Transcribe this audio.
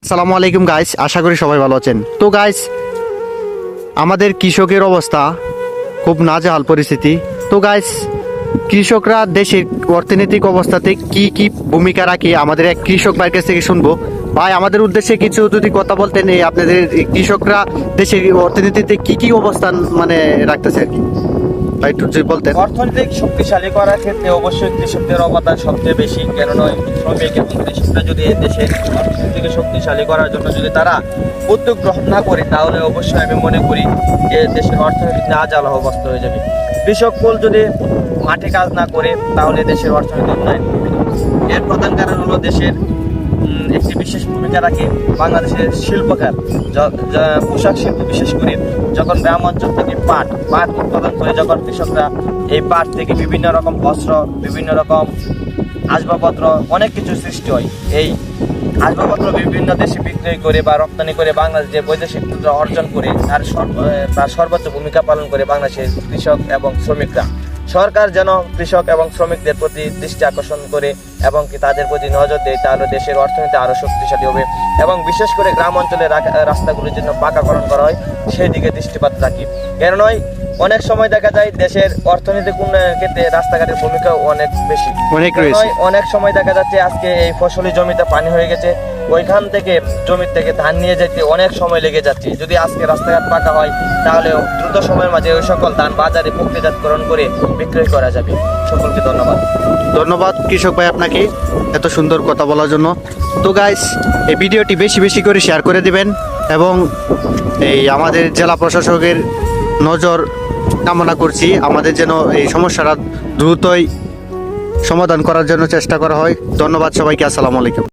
আসসালামু আলাইকুম গাইস, আশা করি সবাই ভালো আছেন। তো গাইস, আমাদের কৃষকের অবস্থা খুব নাজেহাল পরিস্থিতি। তো গাইস, কৃষকরা দেশের অর্থনৈতিক অবস্থাতে কি কি ভূমিকা রাখে আমাদের এক কৃষক ভাইয়ের কাছ থেকে শুনবো। ভাই, আমাদের উদ্দেশ্যে কিছু যদি কথা বলতেন, এই আপনাদের কৃষকরা দেশের অর্থনীতিতে কি কি অবস্থান রাখতেছে আর কি, ভাই একটু যদি বলতেন। অর্থনৈতিক শক্তিশালী করার ক্ষেত্রে অবশ্যই কৃষকদের অবদান সবচেয়ে বেশি। কেন নয়, শ্রমিক এবং কৃষকরা যদি দেশের অর্থনীতিকে শক্তিশালী করার জন্য যদি তারা উদ্যোগ গ্রহণ না করে, তাহলে অবশ্যই আমি মনে করি যে দেশের অর্থনীতি নাজেহালগ্রস্ত হয়ে যাবে। কৃষককুল যদি মাঠে কাজ না করে, তাহলে দেশের অর্থনীতি উন্নয়ন হবে না। এর প্রধান কারণ হলো দেশের একটি বিশেষ ভূমিকা রাখে বাংলাদেশের শিল্পখাত, পোশাক শিল্প। বিশেষ করে যখন গ্রাম অঞ্চল থেকে পাট উৎপাদন করে, যখন কৃষকরা এই পাট থেকে বিভিন্ন রকম বস্ত্র, বিভিন্ন রকম আসবাবপত্র, অনেক কিছু সৃষ্টি হয়। এই আসবাবপত্র বিভিন্ন দেশে বিক্রয় করে বা রপ্তানি করে বাংলাদেশ যে বৈদেশিক মুদ্রা অর্জন করে, তার সর্বোচ্চ ভূমিকা পালন করে বাংলাদেশের কৃষক এবং শ্রমিকরা। সরকার যেন কৃষক এবং শ্রমিকদের প্রতি দৃষ্টি আকর্ষণ করে এবং কি তাদের প্রতি নজর দেয়, তাহলে দেশের অর্থনীতি আরও শক্তিশালী হবে। এবং বিশেষ করে গ্রাম অঞ্চলের রাস্তাগুলির জন্য পাকাকরণ করা হয়, সেই দিকে দৃষ্টিপাত রাখি। কেন নয়, অনেক সময় দেখা যায় দেশের অর্থনৈতিক উন্নয়নের ক্ষেত্রে রাস্তাঘাটের ভূমিকা অনেক বেশি। অনেক সময় দেখা যাচ্ছে আজকে এই ফসলি জমিতে পানি হয়ে গেছে, ওইখান থেকে জমি থেকে ধান নিয়ে যেতে অনেক সময় লেগে যাচ্ছে। যদি আজকে রাস্তাঘাট পাকা হয়, তাহলে দ্রুত সময়ের মাঝে ওই সকল ধান বাজারে প্রক্রিয়াজাতকরণ করে বিক্রয় করা যাবে। সকলকে ধন্যবাদ কৃষক ভাই, আপনাকে এত সুন্দর কথা বলার জন্য। তো গাইস, এই ভিডিওটি বেশি বেশি করে শেয়ার করে দিবেন এবং এই আমাদের জেলা প্রশাসকের নজর কামনা করছি, আমাদের যেন এই সমস্যাটা দ্রুতই সমাধান করার জন্য চেষ্টা করা হয়। ধন্যবাদ সবাইকে, আসসালামু আলাইকুম।